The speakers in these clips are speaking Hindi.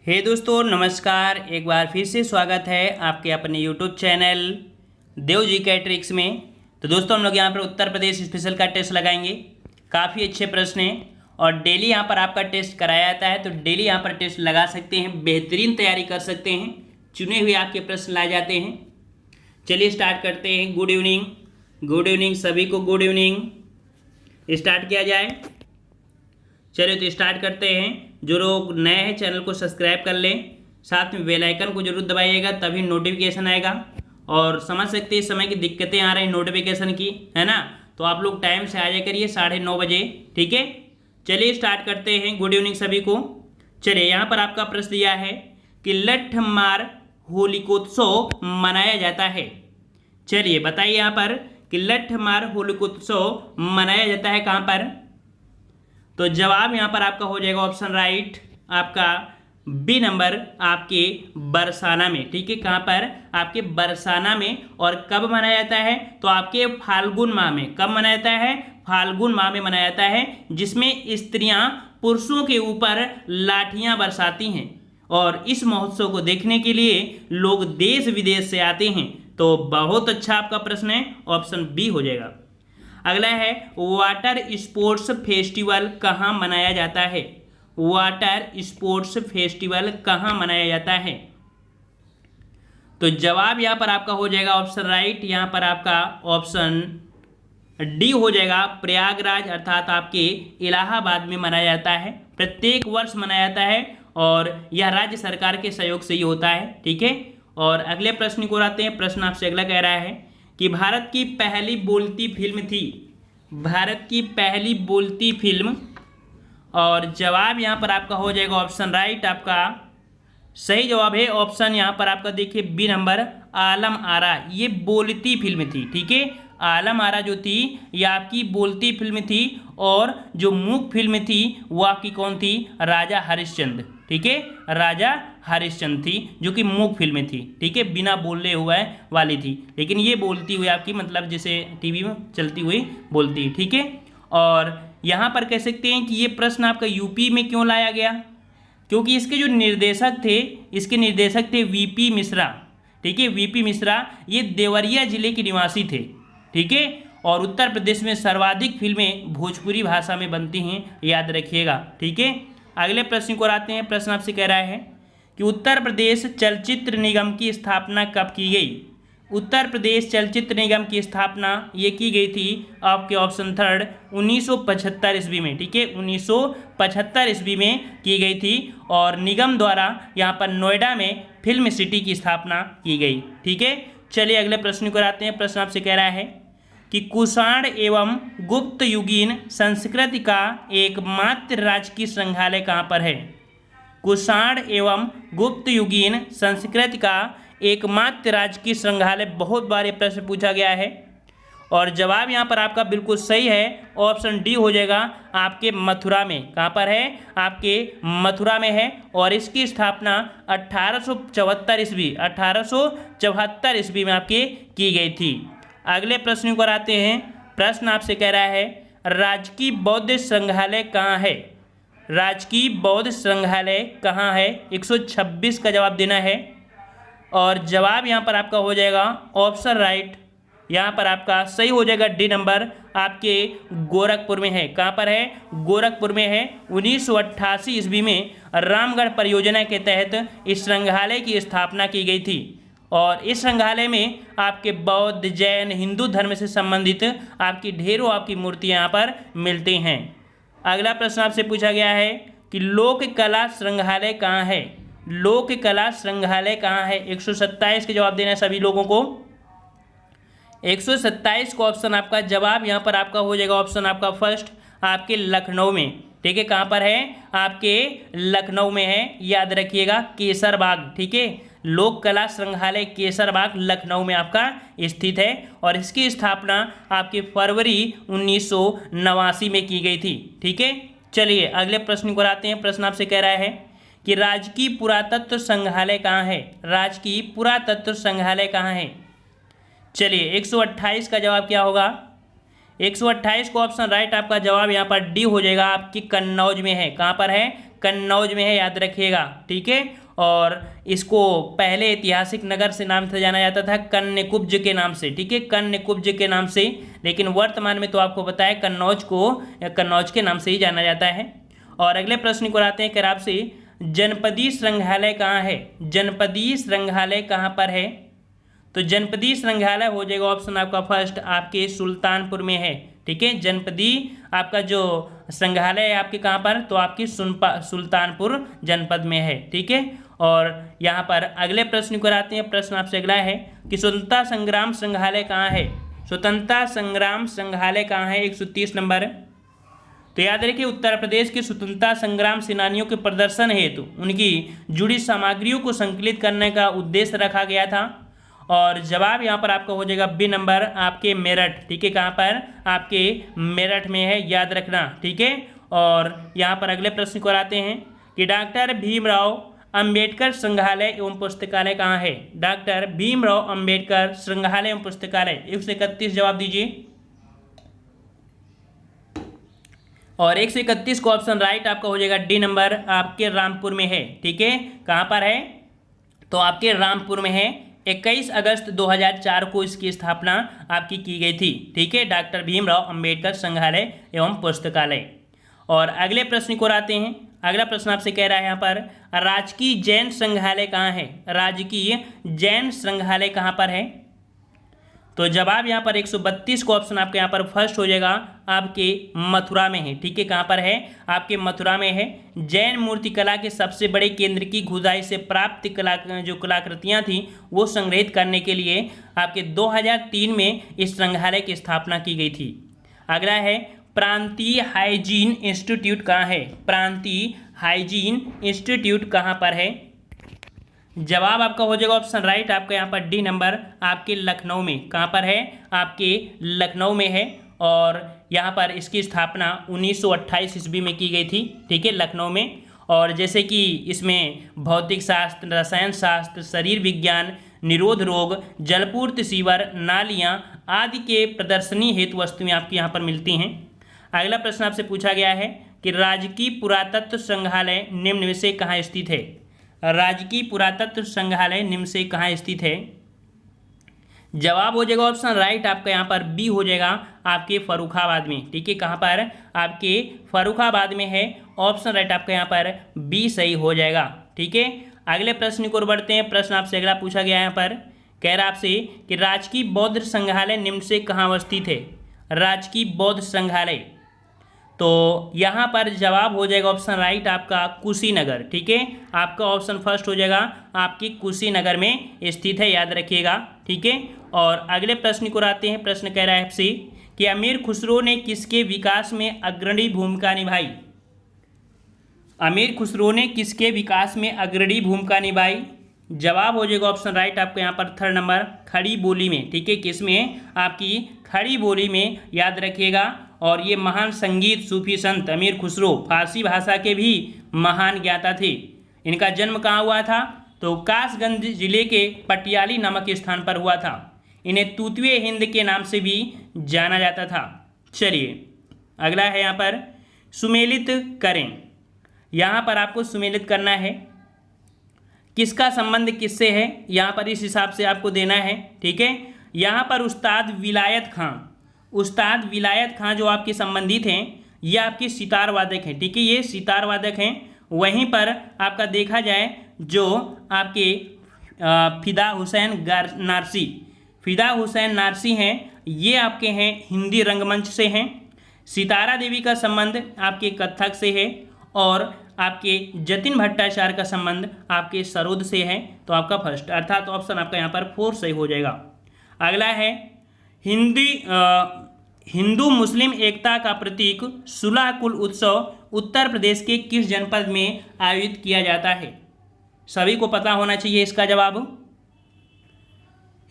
हे दोस्तों नमस्कार। एक बार फिर से स्वागत है आपके अपने यूट्यूब चैनल देव जी के ट्रिक्स में। तो दोस्तों हम लोग यहाँ पर उत्तर प्रदेश स्पेशल का टेस्ट लगाएंगे। काफ़ी अच्छे प्रश्न हैं और डेली यहाँ पर आपका टेस्ट कराया जाता है, तो डेली यहाँ पर टेस्ट लगा सकते हैं, बेहतरीन तैयारी कर सकते हैं। चुने हुए आपके प्रश्न लाए जाते हैं। चलिए स्टार्ट करते हैं। गुड इवनिंग सभी को, गुड इवनिंग। स्टार्ट किया जाए। चलिए तो स्टार्ट करते हैं। जो लोग नए हैं चैनल को सब्सक्राइब कर लें, साथ में बेल आइकन को जरूर दबाइएगा, तभी नोटिफिकेशन आएगा। और समझ सकते हैं इस समय की दिक्कतें आ रही नोटिफिकेशन की, है ना, तो आप लोग टाइम से आ जाया करिए 9:30 बजे, ठीक है। चलिए स्टार्ट करते हैं। गुड इवनिंग सभी को। चलिए यहाँ पर आपका प्रश्न दिया है कि लठमार होलिकोत्सव मनाया जाता है। चलिए बताइए यहाँ पर कि लठमार होलिकोत्सव मनाया जाता है कहाँ पर। तो जवाब यहाँ पर आपका हो जाएगा ऑप्शन राइट, आपका बी नंबर, आपके बरसाना में, ठीक है। कहाँ पर? आपके बरसाना में। और कब मनाया जाता है? तो आपके फाल्गुन माह में। कब मनाया जाता है? फाल्गुन माह में मनाया जाता है, जिसमें स्त्रियां पुरुषों के ऊपर लाठियां बरसाती हैं। और इस महोत्सव को देखने के लिए लोग देश विदेश से आते हैं। तो बहुत अच्छा आपका प्रश्न है, ऑप्शन बी हो जाएगा। अगला है वाटर स्पोर्ट्स फेस्टिवल कहाँ मनाया जाता है। वाटर स्पोर्ट्स फेस्टिवल कहाँ मनाया जाता है? तो जवाब यहाँ पर आपका हो जाएगा ऑप्शन राइट, यहाँ पर आपका ऑप्शन डी हो जाएगा। प्रयागराज अर्थात आपके इलाहाबाद में मनाया जाता है। प्रत्येक वर्ष मनाया जाता है और यह राज्य सरकार के सहयोग से ही होता है, ठीक है। और अगले प्रश्न को आते हैं। प्रश्न आपसे अगला कह रहा है कि भारत की पहली बोलती फिल्म थी। भारत की पहली बोलती फिल्म, और जवाब यहाँ पर आपका हो जाएगा ऑप्शन राइट, आपका सही जवाब है ऑप्शन यहाँ पर आपका देखिए बी नंबर, आलम आरा। ये बोलती फिल्म थी, ठीक है। आलम आरा जो थी ये आपकी बोलती फिल्म थी, और जो मूक फिल्म थी वो आपकी कौन थी? राजा हरिश्चंद्र, ठीक है। राजा हरिश्चंद्र थी जो कि मूक फिल्म थी, ठीक है, बिना बोलने हुए वाली थी। लेकिन ये बोलती हुई आपकी, मतलब जैसे टीवी में चलती हुई बोलती, ठीक है। और यहाँ पर कह सकते हैं कि ये प्रश्न आपका यूपी में क्यों लाया गया, क्योंकि इसके जो निर्देशक थे, इसके निर्देशक थे वीपी मिश्रा, ठीक है। वीपी मिश्रा ये देवरिया जिले के निवासी थे, ठीक है। और उत्तर प्रदेश में सर्वाधिक फिल्में भोजपुरी भाषा में बनती हैं, याद रखिएगा, ठीक है। अगले प्रश्न को आते हैं। प्रश्न आपसे कह रहा है कि उत्तर प्रदेश चलचित्र निगम की स्थापना कब की गई। उत्तर प्रदेश चलचित्र निगम की स्थापना ये की गई थी आपके ऑप्शन थर्ड 1975 ईस्वी में, ठीक है। 1975 ईस्वी में की गई थी और निगम द्वारा यहाँ पर नोएडा में फिल्म सिटी की स्थापना की गई, ठीक है। चलिए अगले प्रश्न को आते हैं। प्रश्न आपसे कह रहा है कि कुषाण एवं गुप्त युगीन संस्कृति का एकमात्र राजकीय संग्रहालय कहाँ पर है। कुषाण एवं गुप्त युगीन संस्कृति का एकमात्र राजकीय संग्रहालय, बहुत बार ये प्रश्न पूछा गया है और जवाब यहाँ पर आपका बिल्कुल सही है, ऑप्शन डी हो जाएगा, आपके मथुरा में। कहाँ पर है? आपके मथुरा में है। और इसकी स्थापना 1874 ईस्वी में आपके की गई थी। अगले प्रश्न को आते हैं। प्रश्न आपसे कह रहा है राजकीय बौद्ध संग्रहालय कहाँ है। राजकीय बौद्ध संग्रहालय कहाँ है? 126 का जवाब देना है और जवाब यहाँ पर आपका हो जाएगा ऑप्शन राइट, यहाँ पर आपका सही हो जाएगा डी नंबर, आपके गोरखपुर में है। कहाँ पर है? गोरखपुर में है। 1988 ईस्वी में रामगढ़ परियोजना के तहत इस संग्रहालय की स्थापना की गई थी और इस संग्रहालय में आपके बौद्ध, जैन, हिंदू धर्म से संबंधित आपकी ढेरों आपकी मूर्तियाँ यहाँ पर मिलती हैं। अगला प्रश्न आपसे पूछा गया है कि लोक कला संग्रहालय कहाँ है। लोक कला संग्रहालय कहाँ है? 127 के जवाब देना है सभी लोगों को। 127 को ऑप्शन आपका जवाब यहाँ पर आपका हो जाएगा ऑप्शन आपका फर्स्ट, आपके लखनऊ में, ठीक है। कहाँ पर है? आपके लखनऊ में है, याद रखिएगा, केसर बाग, ठीक है। लोक कला संग्रहालय केसर बाग लखनऊ में आपका स्थित है और इसकी स्थापना आपके फरवरी 1989 में की गई थी, ठीक है। चलिए अगले प्रश्न को आते हैं। प्रश्न आपसे कह रहा है कि राजकीय पुरातत्व संग्रहालय कहाँ है। राजकीय पुरातत्व संग्रहालय कहाँ है? चलिए 128 का जवाब क्या होगा? 128 को ऑप्शन राइट आपका जवाब यहाँ पर डी हो जाएगा, आपकी कन्नौज में है। कहाँ पर है? कन्नौज में है, याद रखिएगा, ठीक है। और इसको पहले ऐतिहासिक नगर से नाम से जाना जाता था, कन्यकुब्ज के नाम से, ठीक है, कन्यकुब्ज के नाम से। लेकिन वर्तमान में तो आपको पता है कन्नौज के नाम से ही जाना जाता है। और अगले प्रश्न को आते हैं कि आपसे जनपदीय संग्रहालय कहाँ है? जनपदीय संग्रहालय कहाँ पर है? तो जनपदीय संग्रहालय हो जाएगा ऑप्शन आपका फर्स्ट, आपके सुल्तानपुर में है, ठीक है। जनपदीय आपका जो संग्रहालय है आपके कहाँ पर? तो आपकी सुल्तानपुर जनपद में है, ठीक है। और यहाँ पर अगले प्रश्न को आते हैं। प्रश्न आपसे अगला है कि स्वतंत्रता संग्राम संग्रहालय कहाँ है? स्वतंत्रता संग्राम संग्रहालय कहाँ है? 130 नंबर। तो याद रखिए, उत्तर प्रदेश के स्वतंत्रता संग्राम सेनानियों के प्रदर्शन हेतु उनकी जुड़ी सामग्रियों को संकलित करने का उद्देश्य रखा गया था। और जवाब यहाँ पर आपका हो जाएगा बी नंबर, आपके मेरठ, ठीक है। कहाँ पर? आपके मेरठ में है, याद रखना, ठीक है। और यहाँ पर अगले प्रश्न को आते हैं कि डॉक्टर भीमराव अंबेडकर संग्रहालय एवं पुस्तकालय कहाँ है? डॉक्टर भीमराव अंबेडकर संग्रहालय एवं पुस्तकालय 131 जवाब दीजिए। और 131 को ऑप्शन राइट आपका हो जाएगा डी नंबर, आपके रामपुर में है, ठीक है। कहाँ पर है? तो आपके रामपुर में है। 21 अगस्त 2004 को इसकी स्थापना आपकी की गई थी, ठीक है, डॉक्टर भीमराव अंबेडकर संग्रहालय एवं पुस्तकालय। और अगले प्रश्न को आते हैं। अगला प्रश्न आपसे कह रहा है यहाँ पर राजकीय जैन संग्रहालय कहाँ है? राजकीय जैन संग्रहालय कहाँ पर है? तो जवाब यहाँ पर 132 को ऑप्शन आपके यहाँ पर फर्स्ट हो जाएगा, आपके मथुरा में है, ठीक है। कहाँ पर है? आपके मथुरा में है। जैन मूर्तिकला के सबसे बड़े केंद्र की खुदाई से प्राप्त जो कलाकृतियाँ थीं वो संग्रहित करने के लिए आपके 2003 में इस संग्रहालय की स्थापना की गई थी। अगला है प्रांतीय हाइजीन इंस्टीट्यूट कहाँ है? प्रांतीय हाइजीन इंस्टीट्यूट कहाँ पर है? जवाब आपका हो जाएगा ऑप्शन राइट, आपका यहाँ पर डी नंबर, आपके लखनऊ में। कहाँ पर है? आपके लखनऊ में है। और यहाँ पर इसकी स्थापना 1928 ईस्वी में की गई थी, ठीक है, लखनऊ में। और जैसे कि इसमें भौतिक शास्त्र, रसायन शास्त्र, शरीर विज्ञान, निरोध रोग, जलपूर्ति, सीवर, नालियाँ आदि के प्रदर्शनी हेतु वस्तुएं आपकी यहाँ पर मिलती हैं। अगला प्रश्न आपसे पूछा गया है कि राजकीय पुरातत्व संग्रहालय निम्न में से कहाँ स्थित है? राजकीय पुरातत्व संग्रहालय निम्न से कहाँ स्थित है? जवाब हो जाएगा ऑप्शन राइट, आपका यहाँ पर बी हो जाएगा, आपके फर्रुखाबाद में, ठीक है। कहाँ पर? आपके फर्रुखाबाद में है। ऑप्शन राइट आपका यहाँ पर बी सही हो जाएगा, ठीक है। अगले प्रश्न को बढ़ते हैं। प्रश्न आपसे अगला पूछा गया है यहाँ पर, कह रहा आपसे कि राजकीय बौद्ध संग्रहालय निम्न से कहाँ अवस्थित है? राजकीय बौद्ध संग्रहालय, तो यहाँ पर जवाब हो जाएगा ऑप्शन राइट आपका कुशीनगर, ठीक है। आपका ऑप्शन फर्स्ट हो जाएगा, आपकी कुशीनगर में स्थित है, याद रखिएगा, ठीक है। और अगले प्रश्न को आते हैं। प्रश्न कह रहा है आपसे कि अमीर खुसरो ने किसके विकास में अग्रणी भूमिका निभाई? अमीर खुसरो ने किसके विकास में अग्रणी भूमिका निभाई? जवाब हो जाएगा ऑप्शन राइट आपको यहाँ पर थर्ड नंबर, खड़ी बोली में, ठीक है। किसमें? आपकी खड़ी बोली में, याद रखिएगा। और ये महान संगीत सूफी संत अमीर खुसरो फारसी भाषा के भी महान ज्ञाता थे। इनका जन्म कहाँ हुआ था? तो कासगंज जिले के पटियाली नामक स्थान पर हुआ था। इन्हें तूतवे हिंद के नाम से भी जाना जाता था। चलिए अगला है यहाँ पर सुमेलित करें। यहाँ पर आपको सुमेलित करना है, किसका संबंध किससे है, यहाँ पर इस हिसाब से आपको देना है, ठीक है। यहाँ पर उस्ताद विलायत खां जो आपके संबंधित हैं, ये आपके सितार वादक हैं, ठीक है, ये सितार वादक हैं। वहीं पर आपका देखा जाए जो आपके फिदा हुसैन नारसी हैं, ये आपके हैं हिंदी रंगमंच से हैं। सितारा देवी का संबंध आपके कथक से है। और आपके जतिन भट्टाचार्य का संबंध आपके सरोद से है। तो आपका फर्स्ट अर्थात ऑप्शन आपका यहाँ पर 4 सही हो जाएगा। अगला है हिंदू मुस्लिम एकता का प्रतीक सुलह कुल उत्सव उत्तर प्रदेश के किस जनपद में आयोजित किया जाता है? सभी को पता होना चाहिए इसका जवाब।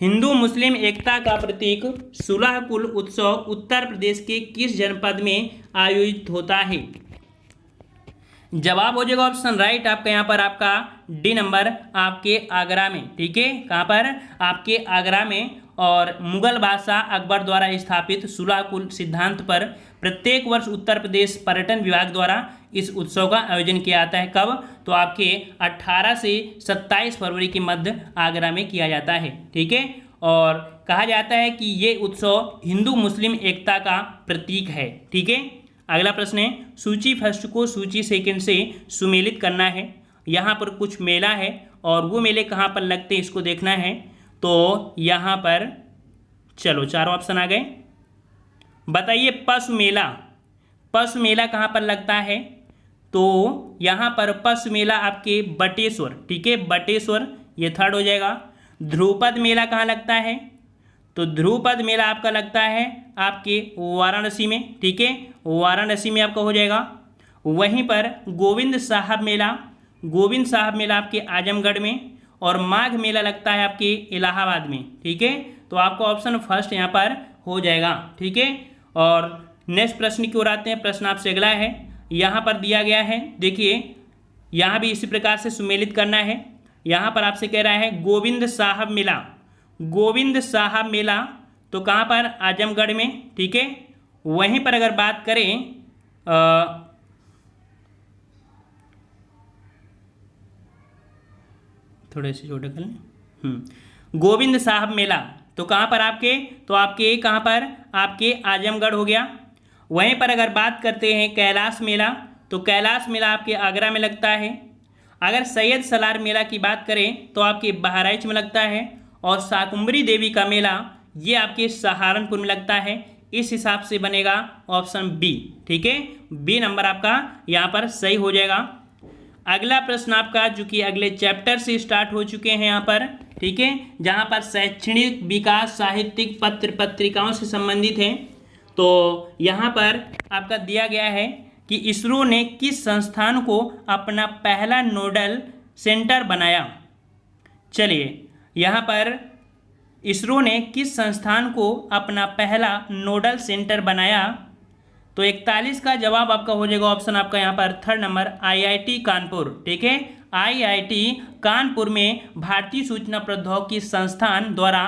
हिंदू मुस्लिम एकता का प्रतीक सुलह कुल उत्सव उत्तर प्रदेश के किस जनपद में आयोजित होता है? जवाब हो जाएगा ऑप्शन राइट आपका यहाँ पर आपका डी नंबर, आपके आगरा में, ठीक है। कहाँ पर? आपके आगरा में। और मुगल बादशाह अकबर द्वारा स्थापित सुलह सिद्धांत पर प्रत्येक वर्ष उत्तर प्रदेश पर्यटन विभाग द्वारा इस उत्सव का आयोजन किया जाता है। कब? तो आपके 18 से 27 फरवरी के मध्य आगरा में किया जाता है। ठीक है, और कहा जाता है कि ये उत्सव हिंदू मुस्लिम एकता का प्रतीक है। ठीक है, अगला प्रश्न है, सूची फर्स्ट को सूची सेकंड से सुमेलित करना है। यहाँ पर कुछ मेला है और वो मेले कहाँ पर लगते हैं इसको देखना है। तो यहाँ पर चलो चारों ऑप्शन आ गए। बताइए पशु मेला, पशु मेला कहाँ पर लगता है? तो यहाँ पर पशु मेला आपके बटेश्वर, ठीक है, बटेश्वर, ये थर्ड हो जाएगा। ध्रुपद मेला कहाँ लगता है? तो ध्रुपद मेला आपका लगता है आपके वाराणसी में। ठीक है, वाराणसी में आपका हो जाएगा। वहीं पर गोविंद साहब मेला, गोविंद साहब मेला आपके आजमगढ़ में, और माघ मेला लगता है आपके इलाहाबाद में। ठीक है, तो आपका ऑप्शन फर्स्ट यहाँ पर हो जाएगा। ठीक है, और नेक्स्ट प्रश्न की ओर आते हैं। प्रश्न आपसे अगला है, यहाँ पर दिया गया है, देखिए यहाँ भी इसी प्रकार से सुमेलित करना है। यहाँ पर आपसे कह रहा है गोविंद साहब मेला, गोविंद साहब मेला तो कहाँ पर? आजमगढ़ में। ठीक है, वहीं पर अगर बात करें थोड़े से छोटे कर लें, गोविंद साहब मेला तो कहाँ पर आपके? तो आपके कहाँ पर? आपके आजमगढ़ हो गया। वहीं पर अगर बात करते हैं कैलाश मेला, तो कैलाश मेला आपके आगरा में लगता है। अगर सैयद सलार मेला की बात करें तो आपके बहराइच में लगता है, और शाकुंभरी देवी का मेला ये आपके सहारनपुर में लगता है। इस हिसाब से बनेगा ऑप्शन बी। ठीक है, बी नंबर आपका यहाँ पर सही हो जाएगा। अगला प्रश्न आपका जो कि अगले चैप्टर से स्टार्ट हो चुके हैं यहाँ पर, ठीक है, जहाँ पर शैक्षणिक विकास साहित्यिक पत्र पत्रिकाओं से संबंधित हैं। तो यहाँ पर आपका दिया गया है कि इसरो ने किस संस्थान को अपना पहला नोडल सेंटर बनाया। चलिए, यहाँ पर इसरो ने किस संस्थान को अपना पहला नोडल सेंटर बनाया? तो 41 का जवाब आपका हो जाएगा ऑप्शन आपका यहाँ पर थर्ड नंबर IIT कानपुर। ठीक है, IIT कानपुर में भारतीय सूचना प्रौद्योगिकी संस्थान द्वारा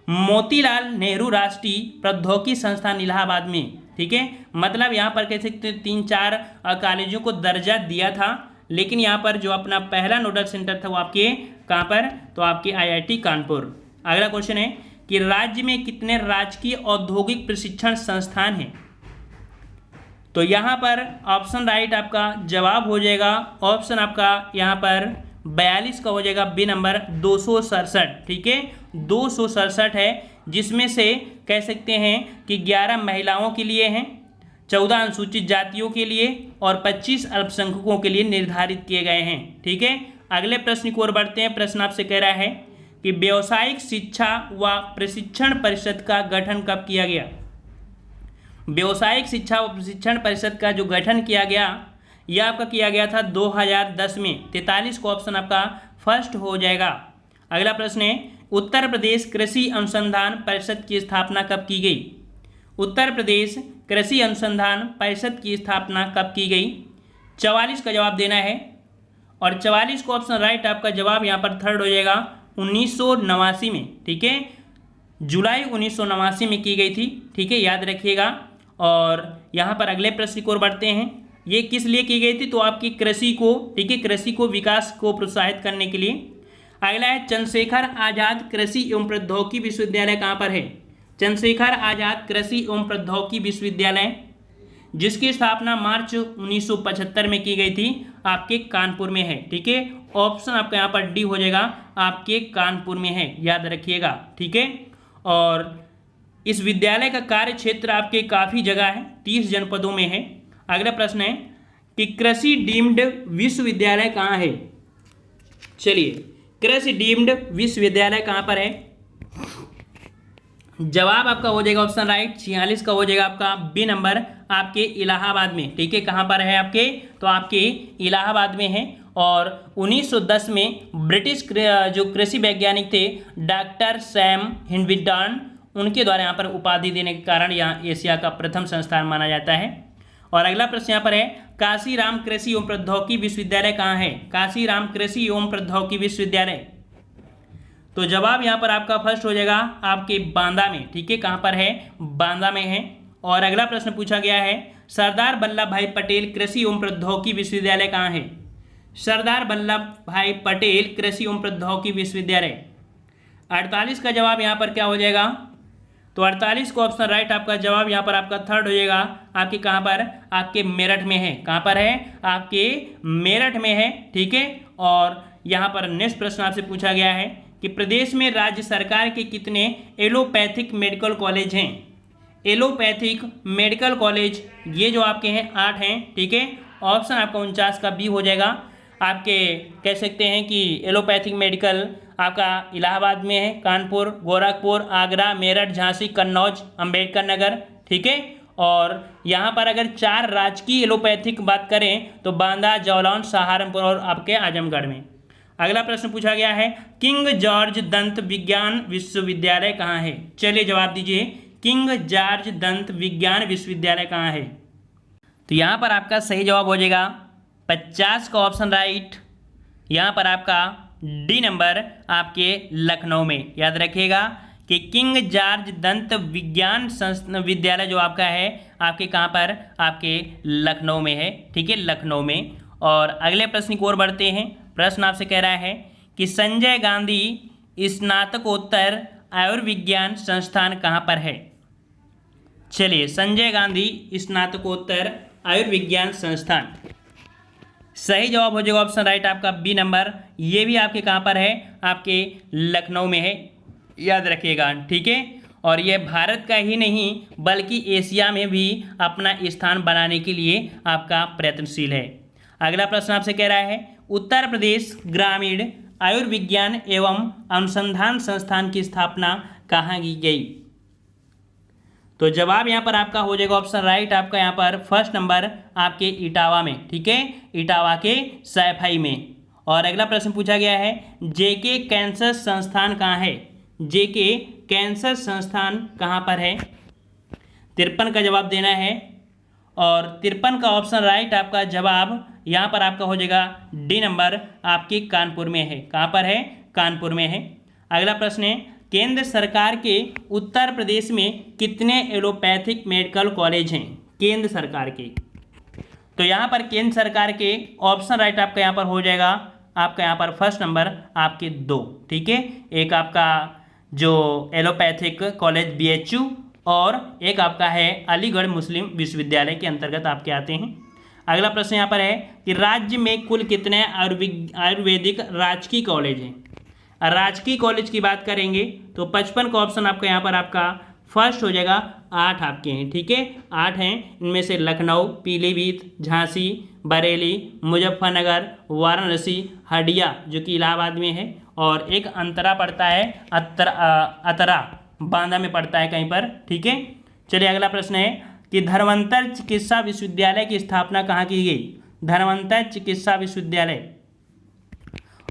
मोतीलाल नेहरू राष्ट्रीय प्रौद्योगिकी संस्थान इलाहाबाद में। ठीक है, मतलब यहाँ पर कह सकते 3-4 कॉलेजों को दर्जा दिया था, लेकिन यहाँ पर जो अपना पहला नोडल सेंटर था वो आपके कहाँ पर? तो आपके IIT कानपुर। अगला क्वेश्चन है कि राज्य में कितने राजकीय औद्योगिक प्रशिक्षण संस्थान हैं? तो यहाँ पर ऑप्शन राइट आपका जवाब हो जाएगा ऑप्शन आपका यहाँ पर 42 का हो जाएगा बी नंबर 267। ठीक है, 267 है, जिसमें से कह सकते हैं कि 11 महिलाओं के लिए हैं, 14 अनुसूचित जातियों के लिए और 25 अल्पसंख्यकों के लिए निर्धारित किए गए हैं। ठीक है, अगले प्रश्न की ओर बढ़ते हैं। प्रश्न आपसे कह रहा है कि व्यावसायिक शिक्षा व प्रशिक्षण परिषद का गठन कब किया गया? व्यावसायिक शिक्षा व प्रशिक्षण परिषद का जो गठन किया गया यह आपका किया गया था 2010 में। 43 को ऑप्शन आपका फर्स्ट हो जाएगा। अगला प्रश्न है उत्तर प्रदेश कृषि अनुसंधान परिषद की स्थापना कब की गई? उत्तर प्रदेश कृषि अनुसंधान परिषद की स्थापना कब की गई? 44 का जवाब देना है, और 44 को ऑप्शन राइट आपका जवाब यहाँ पर थर्ड हो जाएगा 1989 में। ठीक है, जुलाई 1989 में की गई थी। ठीक है, याद रखिएगा। और यहाँ पर अगले प्रश्न की ओर बढ़ते हैं। ये किस लिए की गई थी? तो आपकी कृषि को, ठीक है, कृषि को विकास को प्रोत्साहित करने के लिए। अगला है चंद्रशेखर आजाद कृषि एवं प्रौद्योगिकी विश्वविद्यालय कहाँ पर है? चंद्रशेखर आजाद कृषि एवं प्रौद्योगिकी विश्वविद्यालय, जिसकी स्थापना मार्च 1975 में की गई थी, आपके कानपुर में है। ठीक है, ऑप्शन आपका यहाँ पर डी हो जाएगा, आपके कानपुर में है, याद रखिएगा। ठीक है, और इस विद्यालय का कार्य क्षेत्र आपके काफ़ी जगह है, 30 जनपदों में है। अगला प्रश्न है कि कृषि डीम्ड विश्वविद्यालय कहाँ है? चलिए, कृषि डीम्ड विश्वविद्यालय कहाँ पर है? जवाब आपका हो जाएगा ऑप्शन राइट 46 का हो जाएगा आपका बी नंबर आपके इलाहाबाद में। ठीक है, कहाँ पर है आपके? तो आपके इलाहाबाद में है। और 1910 में ब्रिटिश जो कृषि वैज्ञानिक थे डॉक्टर सैम हिंडविल्टन, उनके द्वारा यहाँ पर उपाधि देने के कारण यहाँ एशिया का प्रथम संस्थान माना जाता है। और अगला प्रश्न यहाँ पर है काशीराम कृषि एवं प्रौद्योगिकी विश्वविद्यालय कहाँ है? काशीराम कृषि एवं प्रौद्योगिकी विश्वविद्यालय, तो जवाब यहाँ पर आपका फर्स्ट हो जाएगा आपके बांदा में, ठीक है, कहाँ पर है, बांदा में है। और अगला प्रश्न पूछा गया है, सरदार वल्लभ भाई पटेल कृषि एवं प्रौद्योगिकी विश्वविद्यालय कहाँ है? सरदार वल्लभ भाई पटेल कृषि एवं प्रौद्योगिकी विश्वविद्यालय। 48 का जवाब यहाँ पर क्या हो जाएगा? तो 48 को ऑप्शन राइट आपका जवाब यहाँ पर आपका थर्ड हो जाएगा। आपके कहाँ पर? आपके मेरठ में है। कहाँ पर है? आपके मेरठ में है, ठीक है। और यहाँ पर नेक्स्ट प्रश्न आपसे पूछा गया है कि प्रदेश में राज्य सरकार के कितने एलोपैथिक मेडिकल कॉलेज हैं? एलोपैथिक मेडिकल कॉलेज ये जो आपके हैं 8 हैं, ठीक है। ऑप्शन आपका 49 का बी हो जाएगा। आपके कह सकते हैं कि एलोपैथिक मेडिकल आपका इलाहाबाद में है, कानपुर, गोरखपुर, आगरा, मेरठ, झांसी, कन्नौज, अंबेडकर नगर, ठीक है। और यहाँ पर अगर 4 राजकीय एलोपैथिक बात करें तो बांदा, जालौन, सहारनपुर और आपके आजमगढ़ में। अगला प्रश्न पूछा गया है, किंग जॉर्ज दंत विज्ञान विश्वविद्यालय कहाँ है? चलिए जवाब दीजिए, किंग जॉर्ज दंत विज्ञान विश्वविद्यालय कहाँ है? तो यहाँ पर आपका सही जवाब हो जाएगा 50 का ऑप्शन राइट। यहाँ पर आपका डी नंबर आपके लखनऊ में। याद रखिएगा कि किंग जॉर्ज दंत विज्ञान विद्यालय जो आपका है आपके कहाँ पर? आपके लखनऊ में है, ठीक है, लखनऊ में। और अगले प्रश्न की ओर बढ़ते हैं। प्रश्न आपसे कह रहा है कि संजय गांधी स्नातकोत्तर आयुर्विज्ञान संस्थान कहाँ पर है? चलिए, संजय गांधी स्नातकोत्तर आयुर्विज्ञान संस्थान, सही जवाब हो जाएगा ऑप्शन राइट आपका बी नंबर। ये भी आपके कहाँ पर है? आपके लखनऊ में है, याद रखिएगा, ठीक है। और ये भारत का ही नहीं बल्कि एशिया में भी अपना स्थान बनाने के लिए आपका प्रयत्नशील है। अगला प्रश्न आपसे कह रहा है, उत्तर प्रदेश ग्रामीण आयुर्विज्ञान एवं अनुसंधान संस्थान की स्थापना कहाँ की गई? तो जवाब यहाँ पर आपका हो जाएगा ऑप्शन राइट आपका यहाँ पर फर्स्ट नंबर आपके इटावा में, ठीक है, इटावा के सैफई में। और अगला प्रश्न पूछा गया है, जेके कैंसर संस्थान कहाँ है? जेके कैंसर संस्थान कहाँ पर है? 53 का जवाब देना है। और 53 का ऑप्शन राइट आपका जवाब यहाँ पर आपका हो जाएगा डी नंबर, आपके कानपुर में है। कहाँ पर है? कानपुर में है। अगला प्रश्न है, केंद्र सरकार के उत्तर प्रदेश में कितने एलोपैथिक मेडिकल कॉलेज हैं? केंद्र सरकार के, तो यहाँ पर केंद्र सरकार के ऑप्शन राइट आपका यहाँ पर हो जाएगा आपका यहाँ पर फर्स्ट नंबर आपके 2, ठीक है। एक आपका जो एलोपैथिक कॉलेज BHU और एक आपका है अलीगढ़ मुस्लिम विश्वविद्यालय के अंतर्गत आपके आते हैं। अगला प्रश्न यहाँ पर है कि राज्य में कुल कितने आयुर्वेदिक राजकीय कॉलेज हैं? राजकीय कॉलेज की बात करेंगे तो 55 का ऑप्शन आपका यहाँ पर आपका फर्स्ट हो जाएगा। 8 आपके हैं, ठीक है, 8 हैं। इनमें से लखनऊ, पीलीभीत, झांसी, बरेली, मुजफ्फरनगर, वाराणसी, हडिया जो कि इलाहाबाद में है, और एक अंतरा पड़ता है, अतरा बांदा में पड़ता है कहीं पर, ठीक है। चलिए अगला प्रश्न है कि धर्मांतर चिकित्सा विश्वविद्यालय की स्थापना कहाँ की गई? धर्मांतर चिकित्सा विश्वविद्यालय,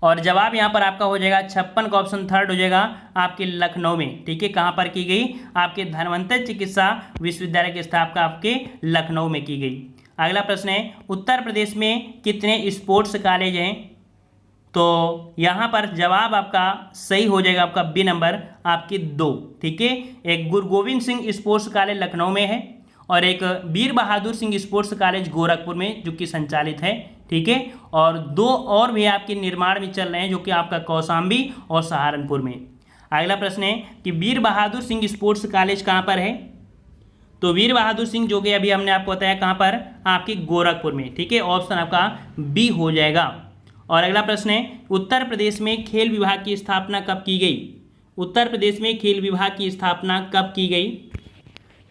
और जवाब यहाँ पर आपका हो जाएगा 56 का ऑप्शन थर्ड हो जाएगा आपके लखनऊ में, ठीक है। कहाँ पर की गई? आपके धर्मांतर चिकित्सा विश्वविद्यालय की स्थापना आपके लखनऊ में की गई। अगला प्रश्न है, उत्तर प्रदेश में कितने स्पोर्ट्स कॉलेज हैं? तो यहाँ पर जवाब आपका सही हो जाएगा आपका बी नंबर, आपके 2, ठीक है। एक गुरु गोविंद सिंह स्पोर्ट्स कॉलेज लखनऊ में है और एक वीर बहादुर सिंह स्पोर्ट्स कॉलेज गोरखपुर में जो कि संचालित है, ठीक है। और 2 और भी आपके निर्माण में चल रहे हैं जो कि आपका कौशाम्बी और सहारनपुर में। अगला प्रश्न है कि वीर बहादुर सिंह स्पोर्ट्स कॉलेज कहाँ पर है? तो वीर बहादुर सिंह जो कि अभी हमने आपको बताया कहाँ पर? आपके गोरखपुर में, ठीक है। ऑप्शन आपका बी हो जाएगा। और अगला प्रश्न है, उत्तर प्रदेश में खेल विभाग की स्थापना कब की गई? उत्तर प्रदेश में खेल विभाग की स्थापना कब की गई?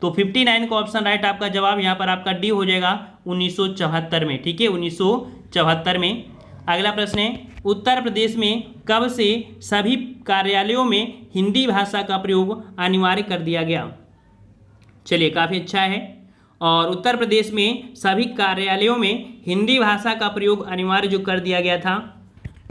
तो 59 का ऑप्शन राइट आपका जवाब यहाँ पर आपका डी हो जाएगा 1974 में, ठीक है, 1974 में। अगला प्रश्न है, उत्तर प्रदेश में कब से सभी कार्यालयों में हिंदी भाषा का प्रयोग अनिवार्य कर दिया गया? चलिए, काफ़ी अच्छा है। और उत्तर प्रदेश में सभी कार्यालयों में हिंदी भाषा का प्रयोग अनिवार्य जो कर दिया गया था,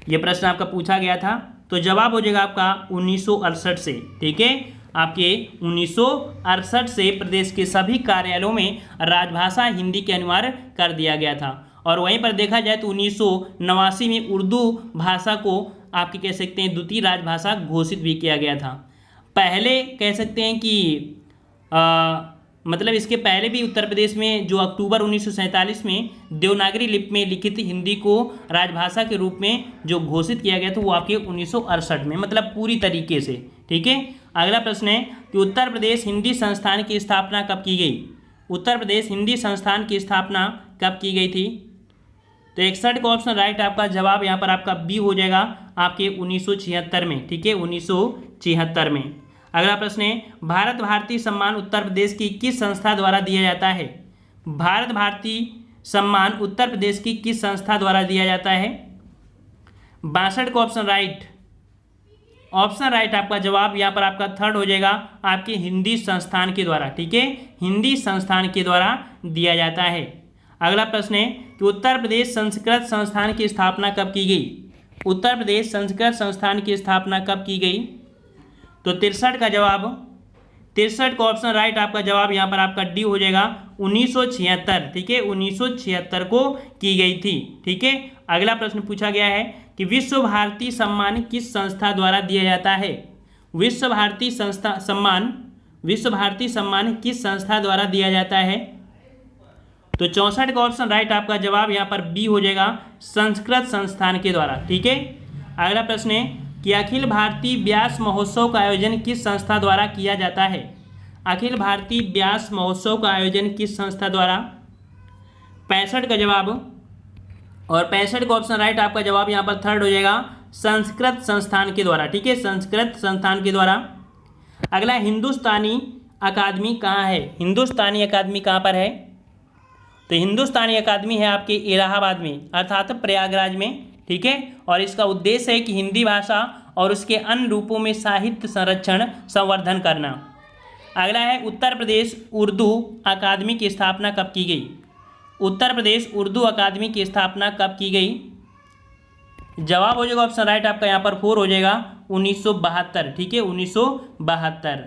ये प्रश्न आपका पूछा गया था। तो जवाब हो जाएगा आपका 1968 से, ठीक है। आपके 1968 से प्रदेश के सभी कार्यालयों में राजभाषा हिंदी के अनिवार्य कर दिया गया था। और वहीं पर देखा जाए तो 1989 में उर्दू भाषा को आपकी कह सकते हैं द्वितीय राजभाषा घोषित भी किया गया था। पहले कह सकते हैं कि मतलब इसके पहले भी उत्तर प्रदेश में जो अक्टूबर 1947 में देवनागरी लिपि में लिखित हिंदी को राजभाषा के रूप में जो घोषित किया गया था वो आपके 1968 में, मतलब पूरी तरीके से। ठीक है, अगला प्रश्न है कि उत्तर प्रदेश हिंदी संस्थान की स्थापना कब की गई? उत्तर प्रदेश हिंदी संस्थान की स्थापना कब की गई थी? तो 61 का ऑप्शन राइट आपका जवाब यहाँ पर आपका बी हो जाएगा, आपके 1976 में। ठीक है, 1976 में। अगला प्रश्न है भारत भारती सम्मान उत्तर प्रदेश की किस संस्था द्वारा दिया जाता है? भारत भारती सम्मान उत्तर प्रदेश की किस संस्था द्वारा दिया जाता है? 62 का ऑप्शन राइट, ऑप्शन राइट आपका जवाब यहाँ पर आपका थर्ड हो जाएगा, आपके हिंदी संस्थान के द्वारा। ठीक है, हिंदी संस्थान के द्वारा दिया जाता है। अगला प्रश्न है कि उत्तर प्रदेश संस्कृत संस्थान की स्थापना कब की गई? उत्तर प्रदेश संस्कृत संस्थान की स्थापना कब की गई? तो 63 का जवाब, 63 का ऑप्शन राइट आपका जवाब यहाँ पर आपका डी हो जाएगा, 1976। ठीक है, 1976 को की गई थी। ठीक है, अगला प्रश्न पूछा गया है कि विश्व भारती सम्मान किस संस्था द्वारा दिया जाता है? विश्व भारती सम्मान किस संस्था द्वारा दिया जाता है? तो 64 का ऑप्शन राइट आपका जवाब यहाँ पर बी हो जाएगा, संस्कृत संस्थान के द्वारा। ठीक है, अगला प्रश्न है कि अखिल भारतीय व्यास महोत्सव का आयोजन किस संस्था द्वारा किया जाता है? अखिल भारतीय व्यास महोत्सव का आयोजन किस संस्था द्वारा? 65 का जवाब, और 65 का ऑप्शन राइट आपका जवाब यहाँ पर थर्ड हो जाएगा, संस्कृत संस्थान के द्वारा। ठीक है, संस्कृत संस्थान के द्वारा। अगला हिंदुस्तानी अकादमी कहाँ है? हिंदुस्तानी अकादमी कहाँ पर है? तो हिंदुस्तानी अकादमी है आपके इलाहाबाद में, अर्थात प्रयागराज में। ठीक है, और इसका उद्देश्य है कि हिंदी भाषा और उसके अन्य रूपों में साहित्य संरक्षण संवर्धन करना। अगला है उत्तर प्रदेश उर्दू अकादमी की स्थापना कब की गई? उत्तर प्रदेश उर्दू अकादमी की स्थापना कब की गई? जवाब हो जाएगा ऑप्शन राइट आपका यहाँ पर 4 हो जाएगा, 1972। ठीक है, 1972।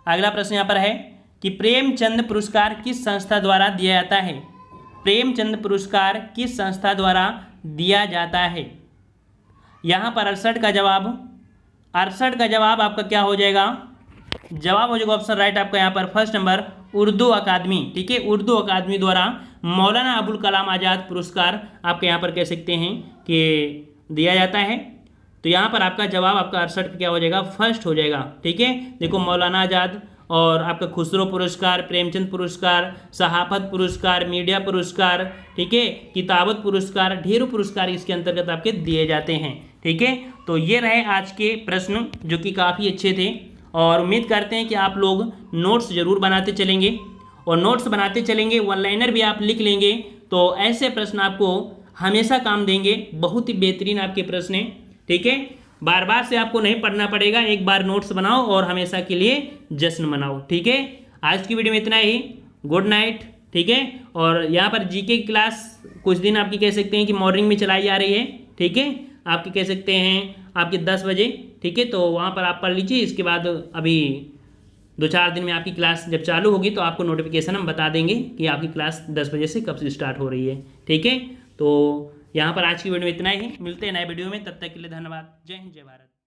अगला प्रश्न यहाँ पर है कि प्रेमचंद पुरस्कार किस संस्था द्वारा दिया जाता है? प्रेमचंद पुरस्कार किस संस्था द्वारा दिया जाता है? यहाँ पर 68 का जवाब, 68 का जवाब आपका क्या हो जाएगा? जवाब हो जाएगा ऑप्शन राइट आपका यहाँ पर फर्स्ट नंबर, उर्दू अकादमी। ठीक है, उर्दू अकादमी द्वारा मौलाना अबुल कलाम आज़ाद पुरस्कार आपके यहाँ पर कह सकते हैं कि दिया जाता है। तो यहाँ पर आपका जवाब आपका 68 क्या हो जाएगा? फर्स्ट हो जाएगा। ठीक है, देखो मौलाना आज़ाद और आपका खुसरो पुरस्कार, प्रेमचंद पुरस्कार, सहाफत पुरस्कार, मीडिया पुरस्कार, ठीक है, किताबत पुरस्कार, ढेरों पुरस्कार इसके अंतर्गत आपके दिए जाते हैं। ठीक है, तो ये रहे आज के प्रश्न जो कि काफ़ी अच्छे थे, और उम्मीद करते हैं कि आप लोग नोट्स ज़रूर बनाते चलेंगे, और नोट्स बनाते चलेंगे, वन लाइनर भी आप लिख लेंगे, तो ऐसे प्रश्न आपको हमेशा काम देंगे। बहुत ही बेहतरीन आपके प्रश्न हैं। ठीक है, बार बार से आपको नहीं पढ़ना पड़ेगा, एक बार नोट्स बनाओ और हमेशा के लिए जश्न मनाओ। ठीक है, आज की वीडियो में इतना ही। Good night. ठीक है, और यहाँ पर जीके की क्लास कुछ दिन आपकी कह सकते हैं कि मॉर्निंग में चलाई जा रही है। ठीक है, आपकी कह सकते हैं आपके 10 बजे। ठीक है, तो वहाँ पर आप पढ़ लीजिए। इसके बाद अभी 2-4 दिन में आपकी क्लास जब चालू होगी तो आपको नोटिफिकेशन हम बता देंगे कि आपकी क्लास 10 बजे से कब से स्टार्ट हो रही है। ठीक है, तो यहाँ पर आज की वीडियो में इतना ही। मिलते हैं नए वीडियो में, तब तक के लिए धन्यवाद। जय हिंद, जय भारत।